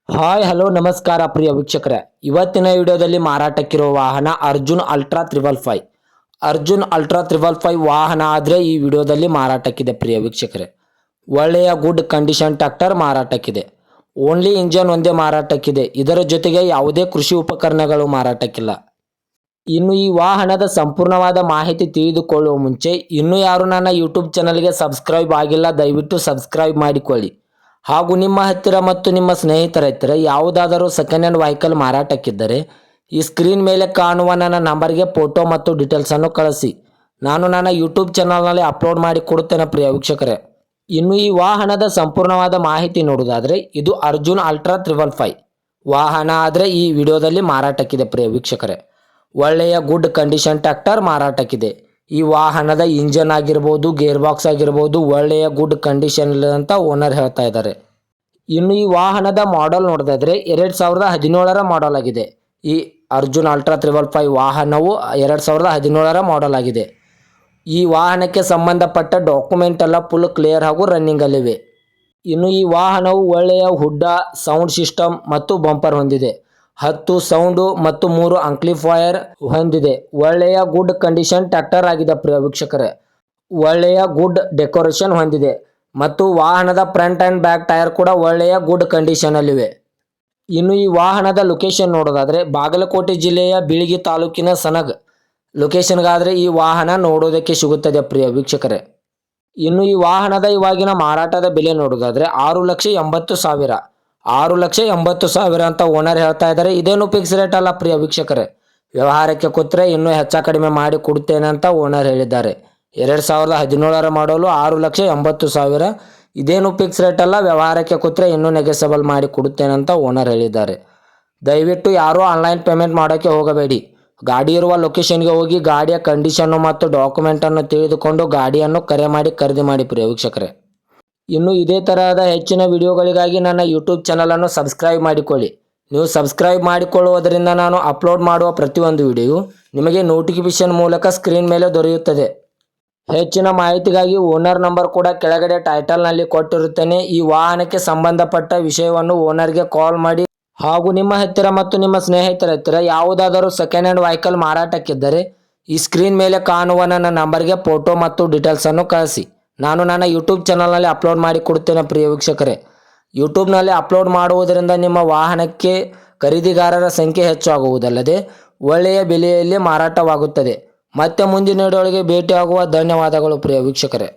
Hi hello ನಮಸ್ಕಾರ ಪ್ರಿಯ ವೀಕ್ಷಕರೇ. ಇವತ್ತಿನ ವಿಡಿಯೋದಲ್ಲಿ ಮಾರಾಟಕ್ಕಿರುವ ವಾಹನ ಅರ್ಜುನ್ ಅಲ್ಟ್ರಾ 555. ಅರ್ಜುನ್ ಅಲ್ಟ್ರಾ 555 ವಾಹನ ಆದರೆ ಈ ವಿಡಿಯೋದಲ್ಲಿ ಮಾರಾಟಕ್ಕಿದೆ ಪ್ರಿಯ ವೀಕ್ಷಕರೇ. ಒಳ್ಳೆಯ ಗುಡ್ ಕಂಡೀಷನ್ ಟ್ರ್ಯಾಕ್ಟರ್ ಮಾರಾಟಕ್ಕಿದೆ. ಓನ್ಲಿ ಇಂಜನ್ ಒಂದೇ ಮಾರಾಟಕ್ಕಿದೆ. ಇದರ ಜೊತೆಗೆ ಯಾವುದೇ ಕೃಷಿ ಉಪಕರಣಗಳು ಮಾರಾಟಕ್ಕಿಲ್ಲ. ಇನ್ನು ಈ ವಾಹನದ ಸಂಪೂರ್ಣವಾದ ಮಾಹಿತಿ ತಿಳಿದುಕೊಳ್ಳುವ ಮುಂಚೆ ಇನ್ನೂ ಯಾರು ನನ್ನ ಯೂಟ್ಯೂಬ್ ಚಾನಲ್ಗೆ ಸಬ್ಸ್ಕ್ರೈಬ್ ಆಗಿಲ್ಲ, ದಯವಿಟ್ಟು ಸಬ್ಸ್ಕ್ರೈಬ್ ಮಾಡಿಕೊಳ್ಳಿ. ಹಾಗೂ ನಿಮ್ಮ ಹತ್ತಿರ ಮತ್ತು ನಿಮ್ಮ ಸ್ನೇಹಿತರ ಹತ್ತಿರ ಯಾವುದಾದರೂ ಸೆಕೆಂಡ್ ಹ್ಯಾಂಡ್ ವೆಹಿಕಲ್ ಮಾರಾಟಕ್ಕಿದ್ದರೆ ಈ ಸ್ಕ್ರೀನ್ ಮೇಲೆ ಕಾಣುವ ನನ್ನ ನಂಬರ್ಗೆ ಫೋಟೋ ಮತ್ತು ಡೀಟೇಲ್ಸನ್ನು ಕಳಿಸಿ. ನಾನು ನನ್ನ ಯೂಟ್ಯೂಬ್ ಚಾನಲ್ನಲ್ಲಿ ಅಪ್ಲೋಡ್ ಮಾಡಿ ಕೊಡುತ್ತೇನೆ ಪ್ರಿಯ ವೀಕ್ಷಕರೇ. ಇನ್ನು ಈ ವಾಹನದ ಸಂಪೂರ್ಣವಾದ ಮಾಹಿತಿ ನೋಡುವುದಾದರೆ ಇದು ಅರ್ಜುನ್ ಅಲ್ಟ್ರಾ 555 ವಾಹನ ಆದರೆ ಈ ವಿಡಿಯೋದಲ್ಲಿ ಮಾರಾಟಕ್ಕಿದೆ ಪ್ರಿಯ ವೀಕ್ಷಕರೇ. ಒಳ್ಳೆಯ ಗುಡ್ ಕಂಡೀಷನ್ ಟ್ರ್ಯಾಕ್ಟರ್ ಮಾರಾಟಕ್ಕಿದೆ. ಈ ವಾಹನದ ಇಂಜನ್ ಆಗಿರ್ಬೋದು, ಗೇರ್ ಬಾಕ್ಸ್ ಆಗಿರ್ಬೋದು ಒಳ್ಳೆಯ ಗುಡ್ ಕಂಡೀಷನ್ ಅಂತ ಓನರ್ ಹೇಳ್ತಾ ಇದ್ದಾರೆ. ಇನ್ನು ಈ ವಾಹನದ ಮಾಡೆಲ್ ನೋಡೋದಾದ್ರೆ 2017ರ ಮಾಡೆಲ್ ಆಗಿದೆ. ಈ ಅರ್ಜುನ್ ಅಲ್ಟ್ರಾ 555 ವಾಹನವು 2017ರ ಮಾಡೆಲ್ ಆಗಿದೆ. ಈ ವಾಹನಕ್ಕೆ ಸಂಬಂಧಪಟ್ಟ ಡಾಕ್ಯುಮೆಂಟ್ ಎಲ್ಲ ಫುಲ್ ಕ್ಲಿಯರ್ ಹಾಗೂ ರನ್ನಿಂಗ್ ಅಲ್ಲಿವೆ. ಇನ್ನು ಈ ವಾಹನವು ಒಳ್ಳೆಯ ಹುಡ್ಡ, ಸೌಂಡ್ ಸಿಸ್ಟಮ್ ಮತ್ತು ಬಂಪರ್ ಹೊಂದಿದೆ. 10 ಸೌಂಡು ಮತ್ತು 3 ಆಂಪ್ಲಿಫೈಯರ್ ಹೊಂದಿದೆ. ಒಳ್ಳೆಯ ಗುಡ್ ಕಂಡೀಷನ್ ಟ್ರ್ಯಾಕ್ಟರ್ ಆಗಿದೆ ಪ್ರಿಯ ವೀಕ್ಷಕರೇ. ಒಳ್ಳೆಯ ಗುಡ್ ಡೆಕೋರೇಷನ್ ಹೊಂದಿದೆ ಮತ್ತು ವಾಹನದ ಫ್ರಂಟ್ ಆ್ಯಂಡ್ ಬ್ಯಾಕ್ ಟೈರ್ ಕೂಡ ಒಳ್ಳೆಯ ಗುಡ್ ಕಂಡೀಷನಲ್ಲಿವೆ. ಇನ್ನು ಈ ವಾಹನದ ಲೊಕೇಶನ್ ನೋಡೋದಾದರೆ ಬಾಗಲಕೋಟೆ ಜಿಲ್ಲೆಯ ಬೀಳಗಿ ತಾಲೂಕಿನ ಸನಗ್ ಲೊಕೇಶನ್ಗಾದರೆ ಈ ವಾಹನ ನೋಡೋದಕ್ಕೆ ಸಿಗುತ್ತದೆ ಪ್ರಿಯ ವೀಕ್ಷಕರೇ. ಇನ್ನು ಈ ವಾಹನದ ಇವಾಗಿನ ಮಾರಾಟದ ಬೆಲೆ ನೋಡೋದಾದರೆ 6,80,000 6,80,000 ಅಂತ ಓನರ್ ಹೇಳ್ತಾ ಇದ್ದಾರೆ. ಇದೇನು ಫಿಕ್ಸ್ ರೇಟ್ ಅಲ್ಲ ಪ್ರಿಯ ವೀಕ್ಷಕರೇ. ವ್ಯವಹಾರಕ್ಕೆ ಕೂತ್ರೆ ಇನ್ನೂ ಹೆಚ್ಚ ಕಡಿಮೆ ಮಾಡಿ ಕೊಡುತ್ತೇನೆ ಅಂತ ಓನರ್ ಹೇಳಿದ್ದಾರೆ. 2017ರ ಮಾಡಲು 6,80,000 ಇದೇನು ಫಿಕ್ಸ್ ರೇಟ್ ಅಲ್ಲ. ವ್ಯವಹಾರಕ್ಕೆ ಕೂತ್ರೆ ಇನ್ನೂ ನೆಗೆಸಬಲ್ ಮಾಡಿ ಕೊಡುತ್ತೇನೆ ಅಂತ ಓನರ್ ಹೇಳಿದ್ದಾರೆ. ದಯವಿಟ್ಟು ಯಾರೂ ಆನ್ಲೈನ್ ಪೇಮೆಂಟ್ ಮಾಡೋಕ್ಕೆ ಹೋಗಬೇಡಿ. ಗಾಡಿ ಇರುವ ಲೊಕೇಶನ್ಗೆ ಹೋಗಿ ಗಾಡಿಯ ಕಂಡೀಷನ್ನು ಮತ್ತು ಡಾಕ್ಯುಮೆಂಟನ್ನು ತಿಳಿದುಕೊಂಡು ಗಾಡಿಯನ್ನು ಕರೆ ಮಾಡಿ ಖರೀದಿ ಮಾಡಿ ಪ್ರಿಯ ವೀಕ್ಷಕರೇ. ಇನ್ನು ಇದೇ ತರಹದ ಹೆಚ್ಚಿನ ವಿಡಿಯೋಗಳಿಗಾಗಿ ನನ್ನ ಯೂಟ್ಯೂಬ್ ಚಾನಲನ್ನು ಸಬ್ಸ್ಕ್ರೈಬ್ ಮಾಡಿಕೊಳ್ಳಿ. ನೀವು ಸಬ್ಸ್ಕ್ರೈಬ್ ಮಾಡಿಕೊಳ್ಳುವುದರಿಂದ ನಾನು ಅಪ್ಲೋಡ್ ಮಾಡುವ ಪ್ರತಿಯೊಂದು ವಿಡಿಯೋ ನಿಮಗೆ ನೋಟಿಫಿಕೇಶನ್ ಮೂಲಕ ಸ್ಕ್ರೀನ್ ಮೇಲೆ ದೊರೆಯುತ್ತದೆ. ಹೆಚ್ಚಿನ ಮಾಹಿತಿಗಾಗಿ ಓನರ್ ನಂಬರ್ ಕೂಡ ಕೆಳಗಡೆ ಟೈಟಲ್ನಲ್ಲಿ ಕೊಟ್ಟಿರುತ್ತೇನೆ. ಈ ವಾಹನಕ್ಕೆ ಸಂಬಂಧಪಟ್ಟ ವಿಷಯವನ್ನು ಓನರ್ಗೆ ಕಾಲ್ ಮಾಡಿ ಹಾಗೂ ನಿಮ್ಮ ಹತ್ತಿರ ಮತ್ತು ನಿಮ್ಮ ಸ್ನೇಹಿತರ ಹತ್ತಿರ ಯಾವುದಾದರೂ ಸೆಕೆಂಡ್ ಹ್ಯಾಂಡ್ ವೆಹಿಕಲ್ ಮಾರಾಟಕ್ಕಿದ್ದರೆ ಈ ಸ್ಕ್ರೀನ್ ಮೇಲೆ ಕಾಣುವ ನನ್ನ ನಂಬರ್ಗೆ ಫೋಟೋ ಮತ್ತು ಡೀಟೇಲ್ಸನ್ನು ಕಳಿಸಿ. ನಾನು ನನ್ನ ಯೂಟ್ಯೂಬ್ ಚಾನಲ್ನಲ್ಲಿ ಅಪ್ಲೋಡ್ ಮಾಡಿ ಕೊಡುತ್ತೇನೆ ಪ್ರಿಯ ವೀಕ್ಷಕರೇ. ಯೂಟ್ಯೂಬ್ನಲ್ಲಿ ಅಪ್ಲೋಡ್ ಮಾಡುವುದರಿಂದ ನಿಮ್ಮ ವಾಹನಕ್ಕೆ ಖರೀದಿಗಾರರ ಸಂಖ್ಯೆ ಹೆಚ್ಚಾಗುವುದಲ್ಲದೆ ಒಳ್ಳೆಯ ಬೆಲೆಯಲ್ಲಿ ಮಾರಾಟವಾಗುತ್ತದೆ. ಮತ್ತೆ ಮುಂದಿನ ವಿಡಿಯೋಗಳಿಗೆ ಭೇಟಿಯಾಗುವ. ಧನ್ಯವಾದಗಳು ಪ್ರಿಯ ವೀಕ್ಷಕರೇ.